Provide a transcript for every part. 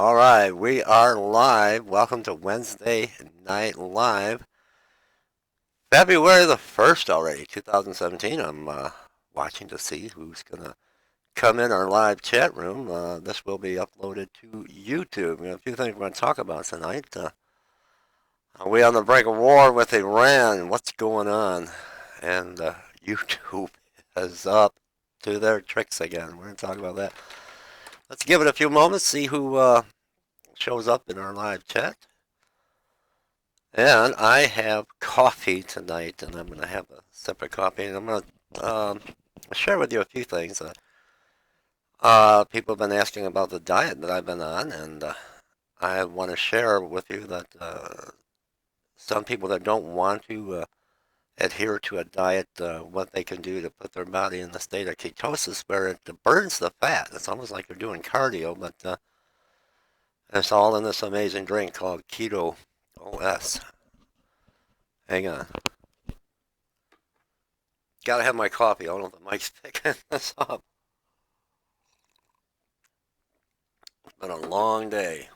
All right, we are live. Welcome to Wednesday Night Live. February the 1st already, 2017. I'm watching to see who's going to come in our live chat room. This will be uploaded to YouTube. A few things we're going to talk about tonight. Are we on the brink of war with Iran? What's going on? And YouTube is up to their tricks again. We're going to talk about that. Let's give it a few moments, see who shows up in our live chat. And I have coffee tonight, and I'm going to have a sip of coffee, and I'm going to share with you a few things. People have been asking about the diet that I've been on, and I want to share with you that some people that don't want to adhere to a diet, what they can do to put their body in the state of ketosis where it burns the fat. It's almost like you're doing cardio, but it's all in this amazing drink called Keto OS. Hang on. Gotta have my coffee. I don't know if the mic's picking this up. It's been a long day.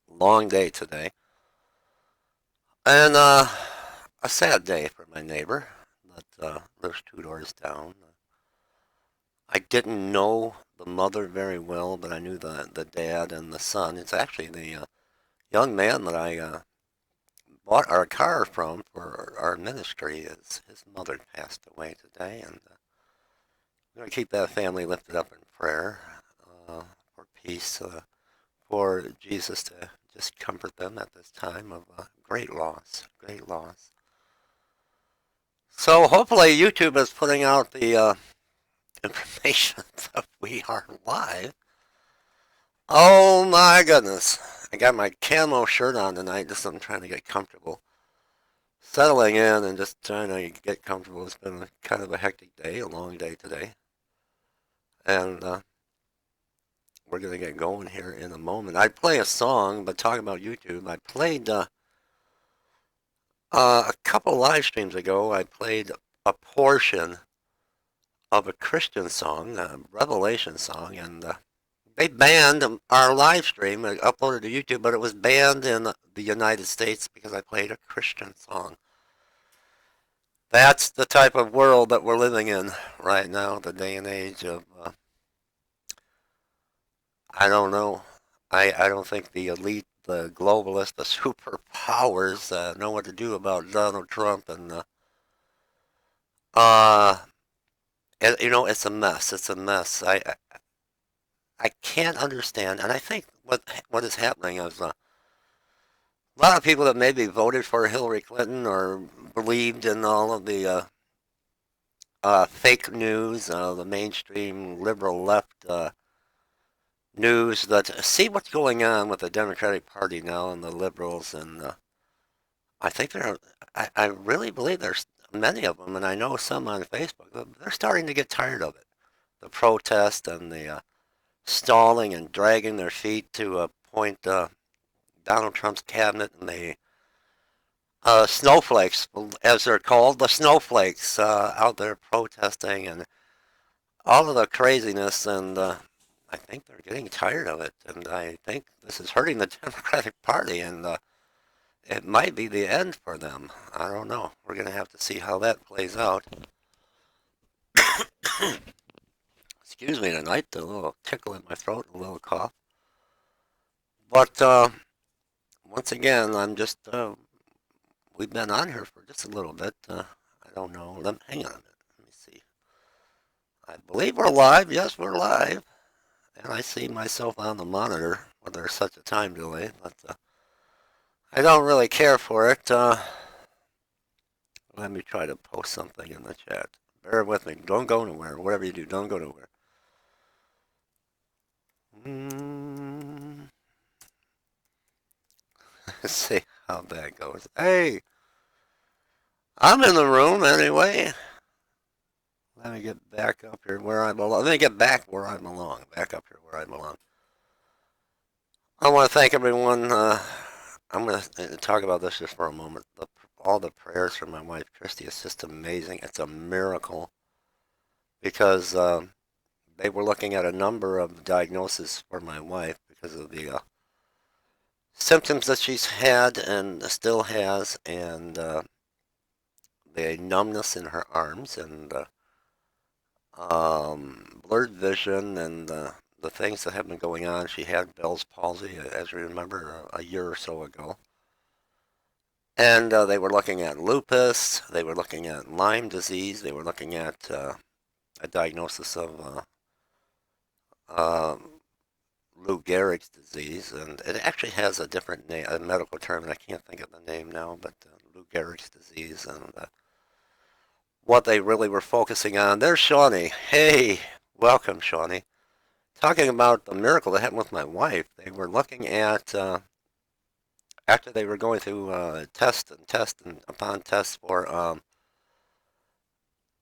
Long day today. And a sad day for my neighbor that lives two doors down. I didn't know the mother very well, but I knew the dad and the son. It's actually the young man that I bought our car from for our ministry. His mother passed away today, and I'm going to keep that family lifted up in prayer for peace, for Jesus to just comfort them at this time of great loss, great loss. So hopefully YouTube is putting out the information that we are live. Oh my goodness. I got my camo shirt on tonight, just I'm trying to get comfortable. Settling in and just trying to get comfortable. It's been kind of a hectic day, a long day today. And we're going to get going here in a moment. I'd play a song, but talking about YouTube, I played a couple live streams ago. I played a portion of a Christian song, a Revelation song, and they banned our live stream, uploaded to YouTube, but it was banned in the United States because I played a Christian song. That's the type of world that we're living in right now, the day and age of, I don't know. I don't think the elite, the globalists, the superpowers know what to do about Donald Trump. And, uh, it's a mess. It's a mess. I can't understand. And I think what is happening is a lot of people that maybe voted for Hillary Clinton or believed in all of the fake news, the mainstream liberal left news that see what's going on with the Democratic Party now and the liberals, and I think I really believe there's many of them, and I know some on Facebook. They're starting to get tired of it, the protest and the stalling and dragging their feet to appoint Donald Trump's cabinet and the snowflakes, as they're called, the snowflakes out there protesting and all of the craziness, and I think they're getting tired of it, and I think this is hurting the Democratic Party, and it might be the end for them. I don't know. We're going to have to see how that plays out. Excuse me tonight, a little tickle in my throat, a little cough. But once again, I'm just, we've been on here for just a little bit. I don't know. Hang on a minute. Let me see. I believe we're live. Yes, we're live. And I see myself on the monitor when there's such a time delay, but I don't really care for it. Let me try to post something in the chat. Bear with me. Don't go nowhere. Whatever you do, don't go nowhere. Let's see how that goes. Hey, I'm in the room anyway. Let me get back up here where I belong. Let me get back where I belong. Back up here where I belong. I want to thank everyone. I'm going to talk about this just for a moment. All the prayers for my wife, Christy, is just amazing. It's a miracle because they were looking at a number of diagnoses for my wife because of the symptoms that she's had and still has, and the numbness in her arms, and blurred vision, and the things that have been going on. She had Bell's palsy, as you remember, a year or so ago. And they were looking at lupus, they were looking at Lyme disease, they were looking at a diagnosis of uh, Lou Gehrig's disease, and it actually has a different name, a medical term, and I can't think of the name now, but Lou Gehrig's disease, and what they really were focusing on. There's Shawnee. Hey, welcome, Shawnee. Talking about the miracle that happened with my wife, they were looking at, after they were going through test and upon test for, um,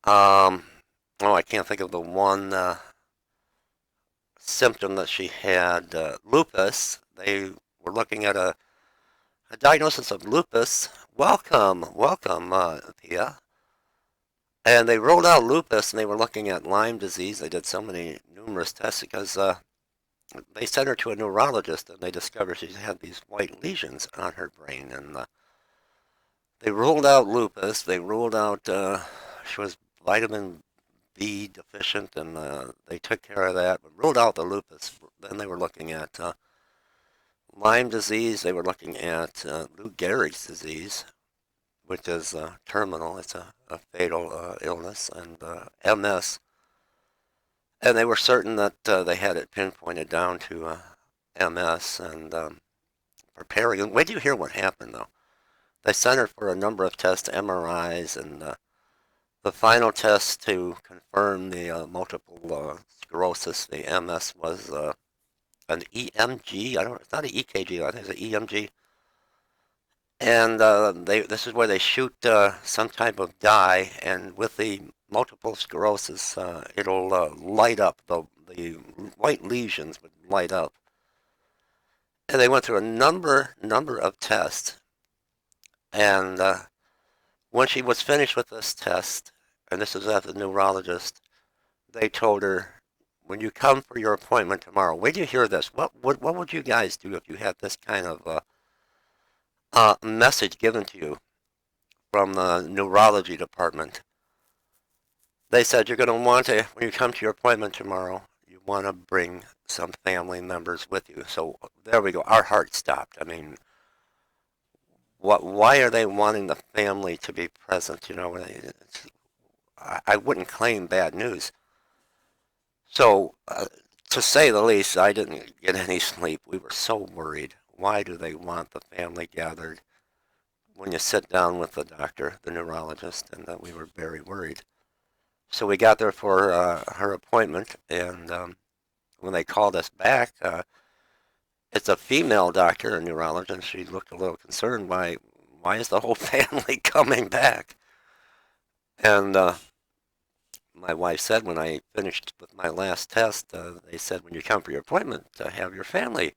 oh, I can't think of the one symptom that she had, lupus. They were looking at a diagnosis of lupus. Welcome, welcome, Pia. And they rolled out lupus, and they were looking at Lyme disease. They did so many numerous tests because they sent her to a neurologist, and they discovered she had these white lesions on her brain. And they ruled out lupus. They ruled out she was vitamin B deficient, and they took care of that. But ruled out the lupus. Then they were looking at Lyme disease. They were looking at Lou Gehrig's disease, which is terminal. It's a fatal illness, and MS. And they were certain that they had it pinpointed down to MS, and preparing. And wait till you hear what happened, though. They sent her for a number of tests, MRIs, and the final test to confirm the multiple sclerosis, the MS, was an EMG. It's not an EKG. I think it's an EMG. And this is where they shoot some type of dye, and with the multiple sclerosis, it'll light up. The white lesions would light up. And they went through a number of tests, and when she was finished with this test, and this was at the neurologist, they told her, when you come for your appointment tomorrow, wait till you hear this. What would you guys do if you had this kind of message given to you from the neurology department? They said you're going to want to, when you come to your appointment tomorrow, you want to bring some family members with you. So there we go. Our heart stopped. I mean, why are they wanting the family to be present? You know, I wouldn't claim bad news. So, to say the least, I didn't get any sleep. We were so worried. Why do they want the family gathered when you sit down with the doctor, the neurologist? And we were very worried. So we got there for her appointment, and when they called us back, it's a female doctor, a neurologist, and she looked a little concerned. Why is the whole family coming back? And my wife said, when I finished with my last test, they said, when you come for your appointment, have your family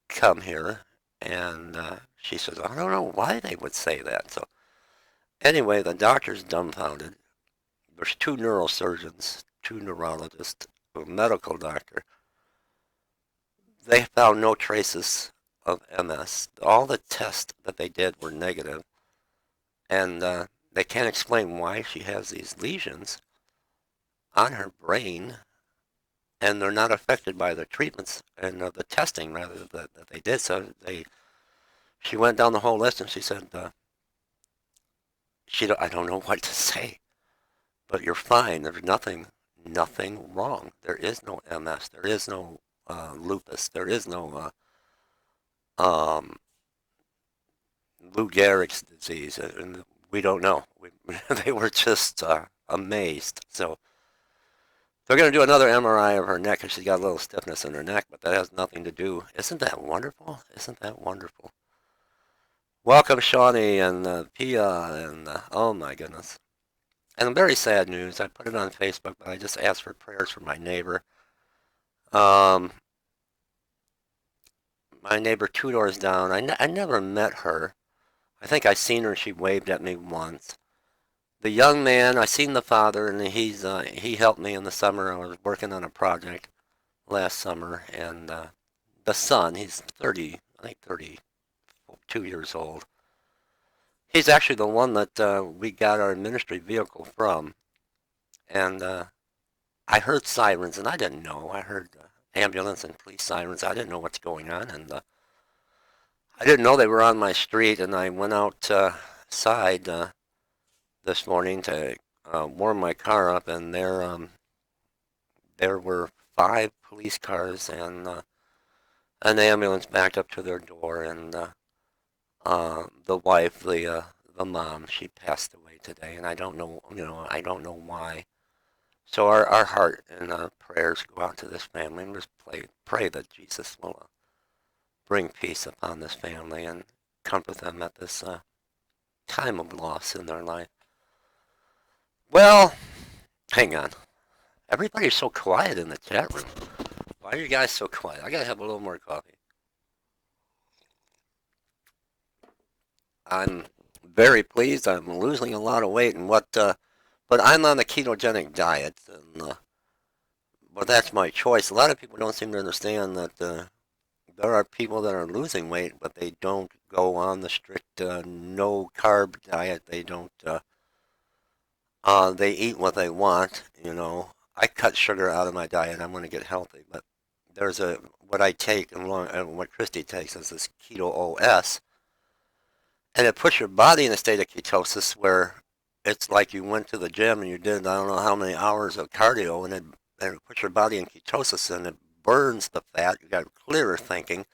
come here. And she says, I don't know why they would say that. So anyway, the doctor's dumbfounded. There's two neurosurgeons, two neurologists, a medical doctor. They found no traces of MS. All the tests that they did were negative, and they can't explain why she has these lesions on her brain, and they're not affected by the treatments and the testing rather that they did. So she went down the whole list, and she said, I don't know what to say, but you're fine. There's nothing wrong. There is no MS. There is no lupus. There is no Lou Gehrig's disease, and we don't know. They were just amazed. So they're going to do another MRI of her neck because she's got a little stiffness in her neck, but that has nothing to do. Isn't that wonderful? Isn't that wonderful? Welcome, Shawnee and Pia, and oh my goodness. And very sad news. I put it on Facebook, but I just asked for prayers for my neighbor. My neighbor 2 doors down. I never met her. I think I seen her. She waved at me once. The young man, I seen the father, and he helped me in the summer. I was working on a project last summer, and the son, he's 30, I think 32 years old. He's actually the one that we got our ministry vehicle from. And I heard sirens, and I didn't know. I heard ambulance and police sirens. I didn't know what's going on, and I didn't know they were on my street. And I went outside this morning to warm my car up, and there were 5 police cars and an ambulance backed up to their door, and the wife, the mom, she passed away today, and I don't know, I don't know why. So our heart and prayers go out to this family, and just pray that Jesus will bring peace upon this family and comfort them at this time of loss in their life. Well, hang on. Everybody's so quiet in the chat room. Why are you guys so quiet? I gotta have a little more coffee. I'm very pleased. I'm losing a lot of weight, and but I'm on the ketogenic diet, and but that's my choice. A lot of people don't seem to understand that there are people that are losing weight, but they don't go on the strict no carb diet. They don't. They eat what they want. I cut sugar out of my diet. I'm going to get healthy, but there's what I take and what Christy takes is this keto OS, and it puts your body in a state of ketosis where it's like you went to the gym and you did I don't know how many hours of cardio, and it puts your body in ketosis and it burns the fat. You got clearer thinking.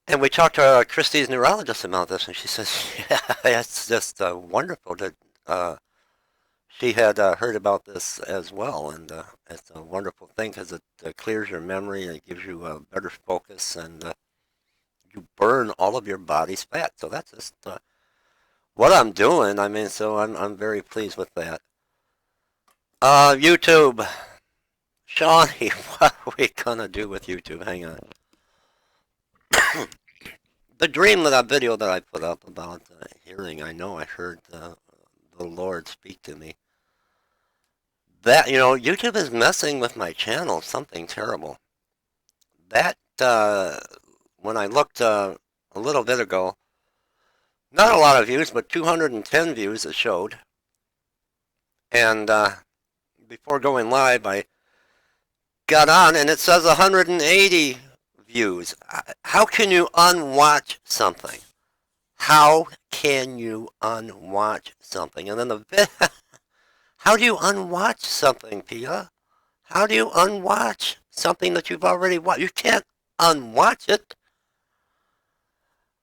And we talked to Christy's neurologist about this, and she says, yeah, it's just wonderful that she had heard about this as well, and it's a wonderful thing because it clears your memory and it gives you a better focus, and you burn all of your body's fat. So that's just what I'm doing. I mean, so I'm very pleased with that. YouTube, Shawnee, what are we gonna do with YouTube? Hang on. The dream that video that I put up about hearing, I know I heard the Lord speak to me. That, YouTube is messing with my channel, something terrible. That, when I looked a little bit ago, not a lot of views, but 210 views it showed. And before going live, I got on and it says 180 views. How can you unwatch something? How can you unwatch something? And then how do you unwatch something, Pia? How do you unwatch something that you've already watched? You can't unwatch it.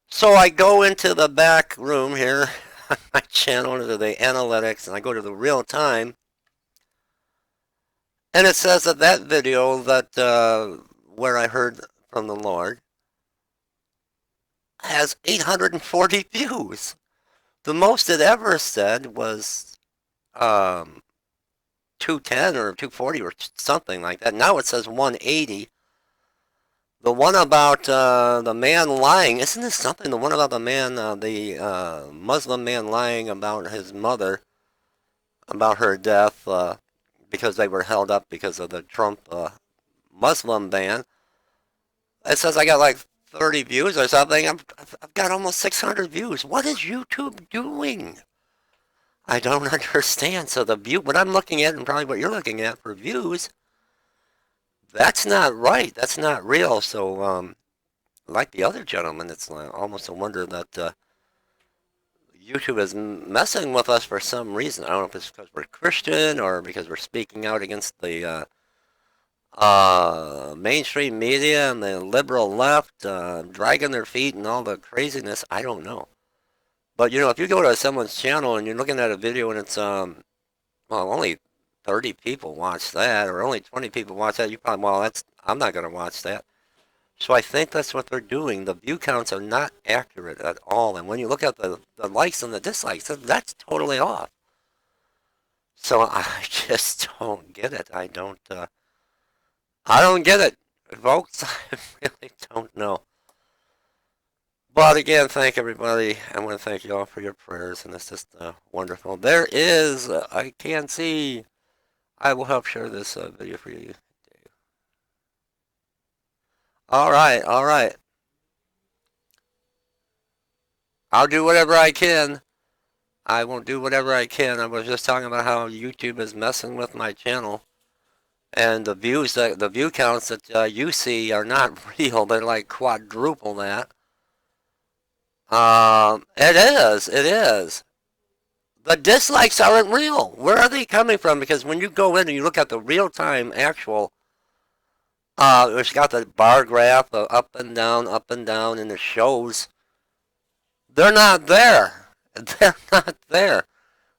So I go into the back room here on my channel, to the analytics, and I go to the real time, and it says that video that where I heard from the Lord has 840 views. The most it ever said was 210 or 240 or something like that. Now it says 180. The one about the man lying, isn't this something? The one about the man, the Muslim man lying about his mother, about her death, because they were held up because of the Trump Muslim ban. It says I got like 30 views or something. I've got almost 600 views. What is YouTube doing? I don't understand. So what I'm looking at, and probably what you're looking at for views, that's not right. That's not real. So, like the other gentleman, it's almost a wonder that YouTube is messing with us for some reason. I don't know if it's because we're Christian or because we're speaking out against the mainstream media and the liberal left dragging their feet and all the craziness. I don't know. But if you go to someone's channel and you're looking at a video and it's only 30 people watch that, or only 20 people watch that, you probably, I'm not going to watch that. So I think that's what they're doing. The view counts are not accurate at all. And when you look at the likes and the dislikes, that's totally off. So I just don't get it. I don't get it, folks. I really don't know. But again, thank everybody. I want to thank you all for your prayers, and it's just wonderful. There is, I can't see. I will help share this video for you. All right, all right. I'll do whatever I can. I will do whatever I can. I was just talking about how YouTube is messing with my channel, and the view counts that you see are not real. They're like quadruple that. It is. It is. The dislikes aren't real. Where are they coming from? Because when you go in and you look at the real time actual, it's got the bar graph, up and down, and it shows they're not there. They're not there.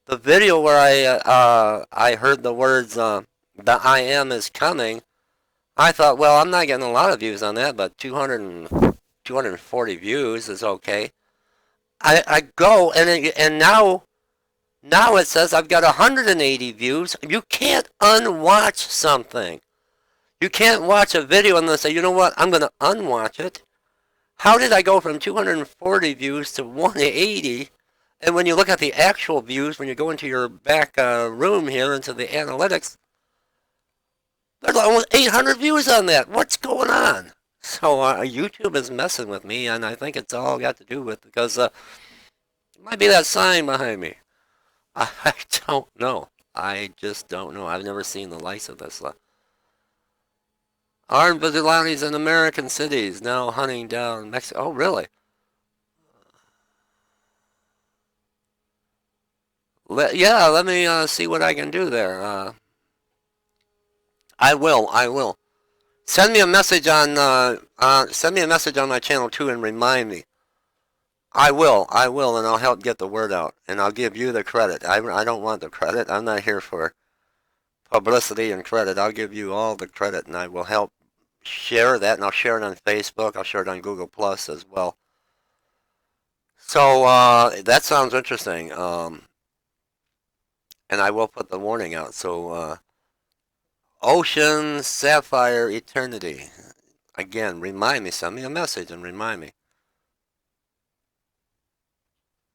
The video where I heard the words "the I am is coming," I thought, well, I'm not getting a lot of views on that, but 240 views is okay. I go and now it says I've got 180 views. You can't unwatch something. You can't watch a video and then say, you know what, I'm going to unwatch it. How did I go from 240 views to 180? And when you look at the actual views, when you go into your back room here into the analytics, there's almost 800 views on that. What's going on? So YouTube is messing with me, and I think it's all got to do with because it might be that sign behind me. I don't know. I just don't know. I've never seen the likes of this. Armed vigilantes in American cities now hunting down Mexico. Oh, really? Yeah, let me see what I can do there. I will. I will. Send me a message on send me a message on my channel too, and remind me. I will. I will, and I'll help get the word out, and I'll give you the credit. I don't want the credit. I'm not here for publicity and credit. I'll give you all the credit, and I will help share that, and I'll share it on Facebook. I'll share it on Google Plus as well. So that sounds interesting. And I will put the warning out. So Ocean Sapphire Eternity. Again, remind me. Send me a message and remind me.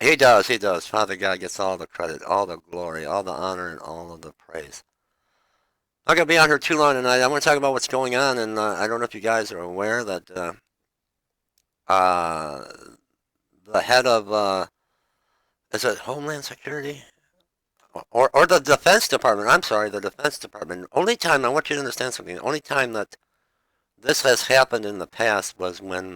He does. He does. Father God gets all the credit, all the glory, all the honor, and all of the praise. I'm not gonna be on here too long tonight. I want to talk about what's going on, and I don't know if you guys are aware that uh, the head of is it Homeland Security or the Defense Department? I'm sorry, the Defense Department. Only time I want you to understand something. The only time that this has happened in the past was when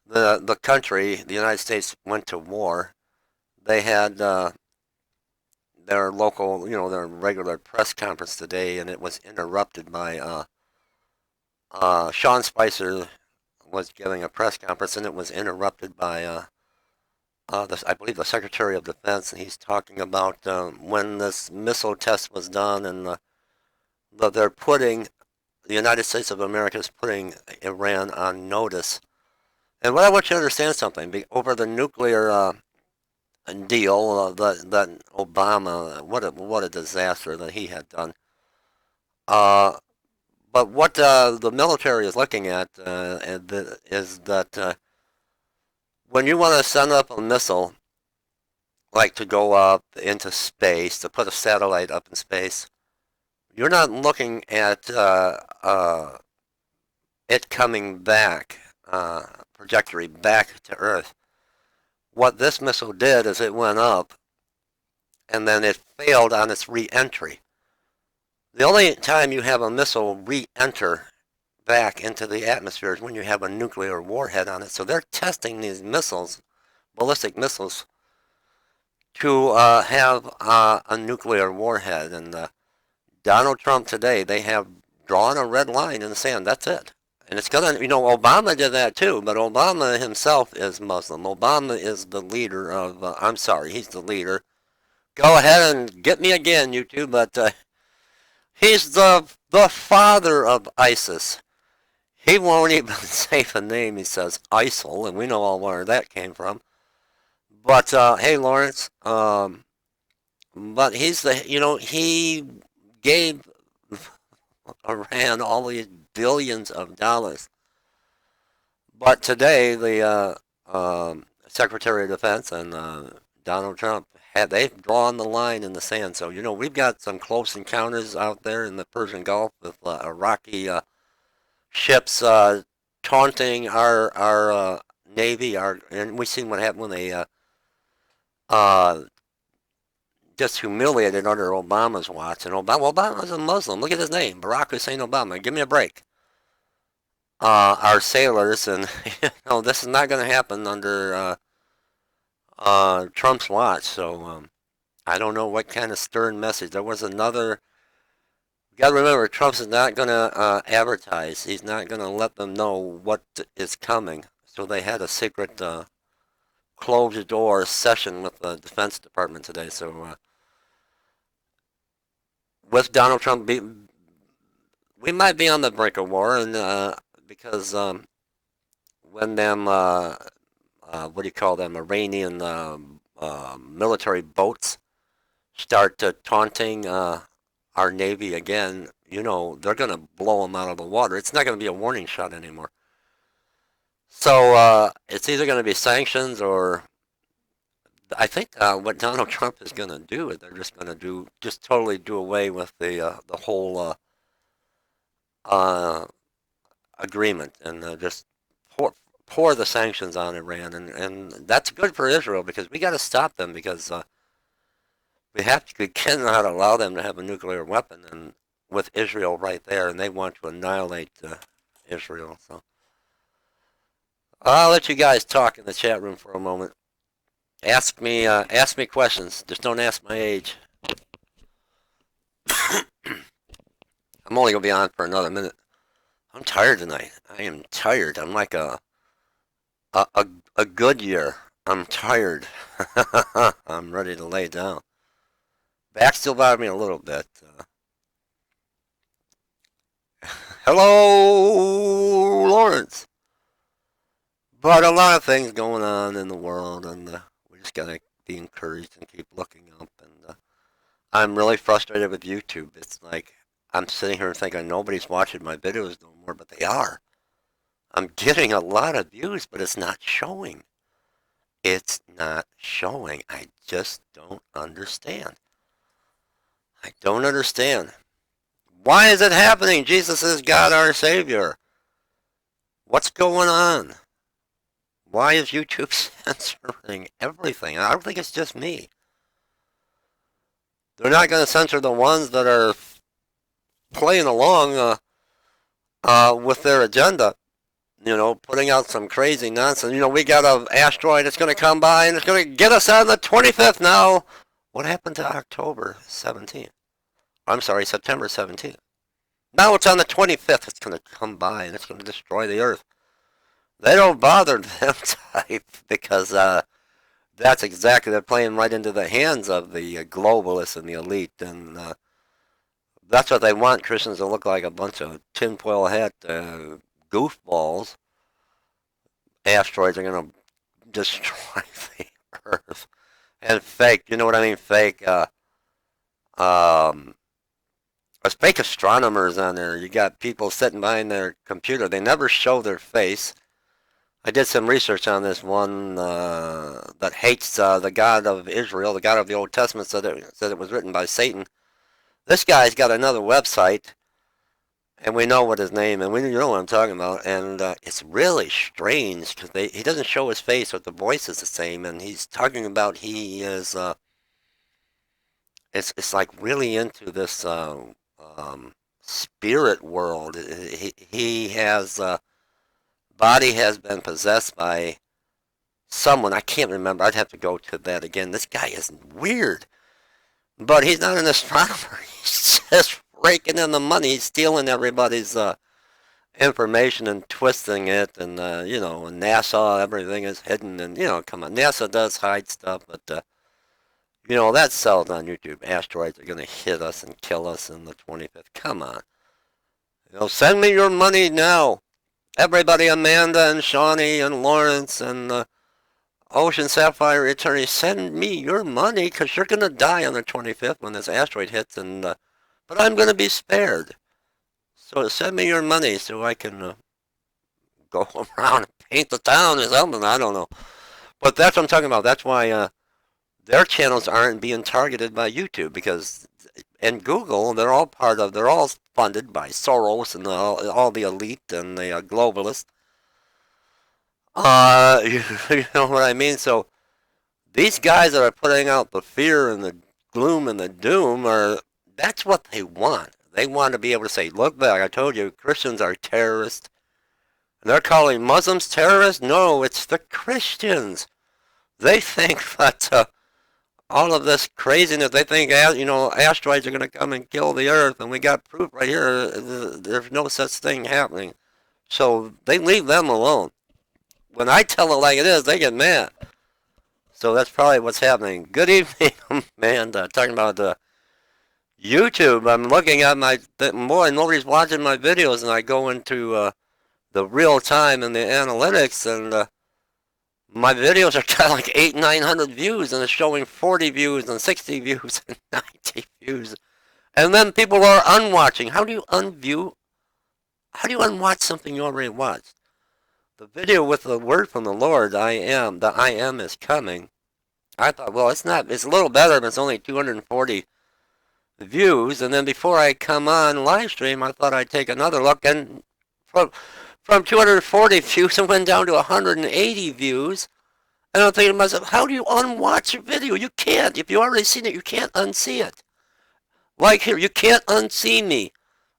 the country, the United States, went to war. They had their local, their regular press conference today, and it was interrupted by Sean Spicer was giving a press conference, and it was interrupted by I believe the Secretary of Defense, and he's talking about when this missile test was done, and they're putting the United States of America is putting Iran on notice. And what I want you to understand something over the nuclear deal that Obama, what a disaster that he had done. But what the military is looking at is that when you want to send up a missile, like to go up into space, to put a satellite up in space, you're not looking at it coming back, trajectory back to Earth. What this missile did is it went up, and then it failed on its re-entry. The only time you have a missile re-enter back into the atmosphere is when you have a nuclear warhead on it. So they're testing these missiles, ballistic missiles, to have a nuclear warhead. And Donald Trump today, they have drawn a red line in the sand. That's it. And it's gonna, Obama did that too, but Obama himself is Muslim. Obama is the leader of, I'm sorry, he's the leader. Go ahead and get me again, YouTube, but he's the father of ISIS. He won't even say the name. He says ISIL, and we know all where that came from. But hey, Lawrence, but he's he gave Iran all these billions of dollars. But today, the Secretary of Defense and Donald Trump they've drawn the line in the sand. So we've got some close encounters out there in the Persian Gulf with Iraqi ships taunting our Navy, and we've seen what happened when they uh, just humiliated under Obama's watch. And Obama's a Muslim. Look at his name, Barack Hussein Obama. Give me a break. Our sailors, and this is not going to happen under Trump's watch. So I don't know what kind of stern message. There was another. You got to remember, Trump's is not going to advertise. He's not going to let them know what is coming. So they had a secret closed door session with the Defense Department today. So with Donald Trump, we might be on the brink of war, and because when them what do you call them, Iranian military boats start taunting our Navy again, they're going to blow them out of the water. It's not going to be a warning shot anymore. So it's either going to be sanctions or I think what Donald Trump is going to do is they're just going to totally do away with the whole agreement and just pour the sanctions on Iran, and that's good for Israel because we got to stop them because we cannot allow them to have a nuclear weapon, and with Israel right there, and they want to annihilate Israel. So I'll let you guys talk in the chat room for a moment. Ask me questions. Just don't ask my age. I'm only gonna be on for another minute. I'm tired tonight. I am tired. I'm like a good year. I'm tired. I'm ready to lay down. Back still bothers me a little bit. Hello, Lawrence. But a lot of things going on in the world, and we just gotta be encouraged and keep looking up. And I'm really frustrated with YouTube. It's like I'm sitting here and thinking nobody's watching my videos no more, but they are. I'm getting a lot of views, but it's not showing. It's not showing. I just don't understand. I don't understand. Why is it happening? Jesus is God our Savior. What's going on? Why is YouTube censoring everything? I don't think it's just me. They're not going to censor the ones that are playing along with their agenda. Putting out some crazy nonsense. We got an asteroid that's going to come by and it's going to get us on the 25th now. What happened to October 17th? I'm sorry, September 17th. Now it's on the 25th. It's going to come by and it's going to destroy the Earth. They don't bother them type because that's exactly, they're playing right into the hands of the globalists and the elite. And that's what they want Christians to look like, a bunch of tinfoil hat goofballs. Asteroids are going to destroy the Earth. And fake, you know what I mean? Fake, there's fake astronomers on there. You got people sitting behind their computer. They never show their face. I did some research on this one that hates the God of Israel, the God of the Old Testament, said it was written by Satan. This guy's got another website, and we know what his name, and we know what I'm talking about, and it's really strange because he doesn't show his face, but the voice is the same, and he's talking about he is, it's like really into this spirit world. He has, body has been possessed by someone, I can't remember, I'd have to go to that again. This guy is weird, but he's not an astronomer, he's just raking in the money, stealing everybody's information and twisting it, and NASA, everything is hidden, and come on, NASA does hide stuff, but that sells on YouTube. Asteroids are gonna hit us and kill us in the 25th. Come on, send me your money now, everybody. Amanda and Shawnee and Lawrence and Ocean Sapphire Eternity, send me your money because you're gonna die on the 25th when this asteroid hits, and but I'm gonna be spared. So send me your money so I can go around and paint the town or something. I don't know. But that's what I'm talking about. That's why their channels aren't being targeted by YouTube because, and Google, they're all funded by Soros and all the elite and the globalists. You, you know what I mean? So these guys that are putting out the fear and the gloom and the doom that's what they want. They want to be able to say, look back, I told you Christians are terrorists. And they're calling Muslims terrorists? No, it's the Christians. They think that all of this craziness, they think, asteroids are going to come and kill the earth, and we got proof right here. There's no such thing happening. So they leave them alone. When I tell it like it is, they get mad. So that's probably what's happening. Good evening, man. Talking about YouTube. I'm looking at boy, nobody's watching my videos, and I go into the real time and the analytics, and my videos are got like 900 views, and it's showing 40 views and 60 views and 90 views. And then people are unwatching. How do you unview? How do you unwatch something you already watched? The video with the word from the Lord, the I am is coming. I thought, well, it's not, it's a little better, but it's only 240 views. And then before I come on live stream, I thought I'd take another look, and from 240 views, it went down to 180 views. And I'm thinking to myself, how do you unwatch a video? You can't. If you already seen it, you can't unsee it. Like here, you can't unsee me.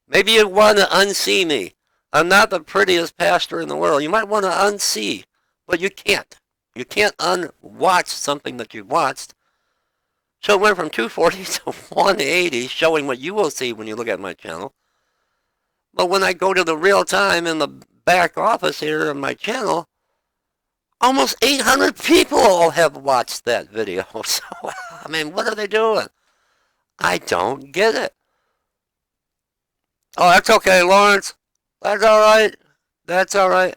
Maybe you want to unsee me. I'm not the prettiest pastor in the world. You might want to unsee, but you can't. You can't unwatch something that you watched. So it went from 240 to 180, showing what you will see when you look at my channel. But when I go to the real time in the back office here of my channel, almost 800 people have watched that video. So, I mean, what are they doing? I don't get it. Oh, that's okay, Lawrence. That's all right. That's all right.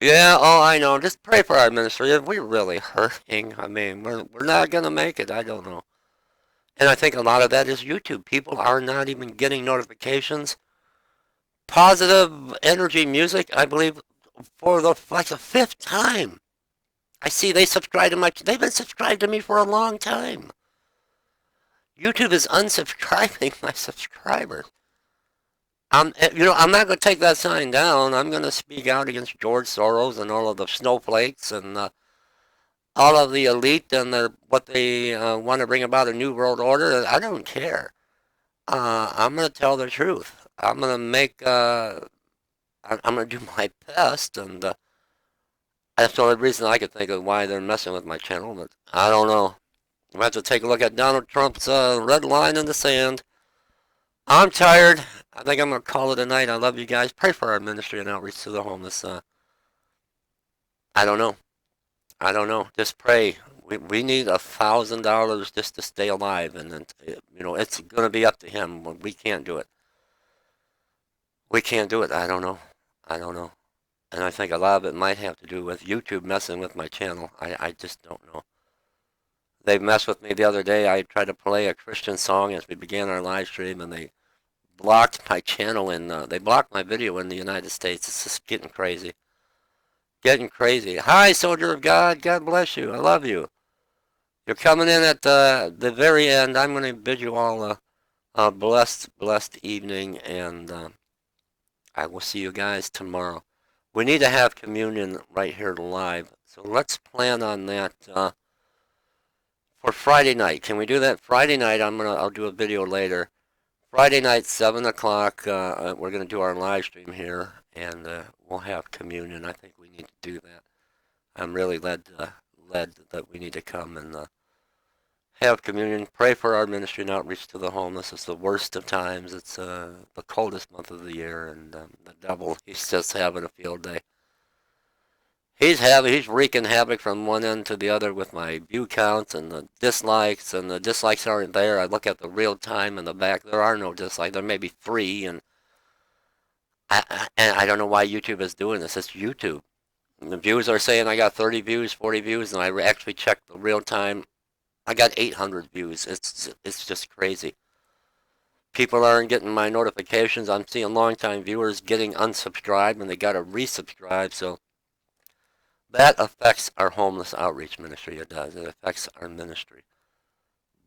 Yeah, oh, I know. Just pray for our ministry. If we're really hurting, I mean, we're not going to make it. I don't know. And I think a lot of that is YouTube. People are not even getting notifications. Positive Energy Music, I believe, for the fifth time. I see they subscribe to they've been subscribed to me for a long time. YouTube is unsubscribing my subscribers. I'm not going to take that sign down. I'm going to speak out against George Soros and all of the snowflakes and all of the elite and what they want to bring about a new world order. I don't care. I'm going to tell the truth. I'm going to I'm going to do my best, and that's the only reason I could think of why they're messing with my channel, but I don't know. We have to take a look at Donald Trump's red line in the sand. I'm tired. I think I'm going to call it a night. I love you guys. Pray for our ministry and outreach to the homeless. I don't know. I don't know. Just pray. We need $1,000 just to stay alive, and then, it's going to be up to him. We can't do it. We can't do it. I don't know. I don't know. And I think a lot of it might have to do with YouTube messing with my channel. I just don't know. They messed with me the other day. I tried to play a Christian song as we began our live stream, and they blocked my channel, and they blocked my video in the United States. It's just getting crazy. Getting crazy. Hi, soldier of God. God bless you. I love you. You're coming in at the very end. I'm going to bid you all a blessed evening, and I will see you guys tomorrow. We need to have communion right here live, so let's plan on that for Friday night. Can we do that Friday night? I'll do a video later. Friday night, 7 o'clock. We're gonna do our live stream here, and we'll have communion. I think we need to do that. I'm really led that we need to come and have communion. Pray for our ministry and outreach to the homeless. It's the worst of times. It's the coldest month of the year, and the devil, he's just having a field day. He's wreaking havoc from one end to the other with my view counts and the dislikes aren't there. I look at the real time in the back. There are no dislikes. There may be 3, and I don't know why YouTube is doing this. It's YouTube. And the views are saying I got 30 views, 40 views, and I actually checked the real time. I got 800 views. It's just crazy. People aren't getting my notifications. I'm seeing longtime viewers getting unsubscribed, and they got to resubscribe. So that affects our homeless outreach ministry. It does. It affects our ministry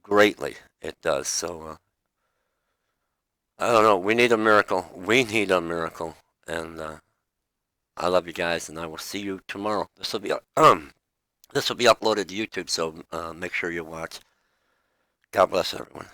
greatly. It does. So I don't know. We need a miracle. We need a miracle. And I love you guys, and I will see you tomorrow. This will be uploaded to YouTube, so make sure you watch. God bless everyone.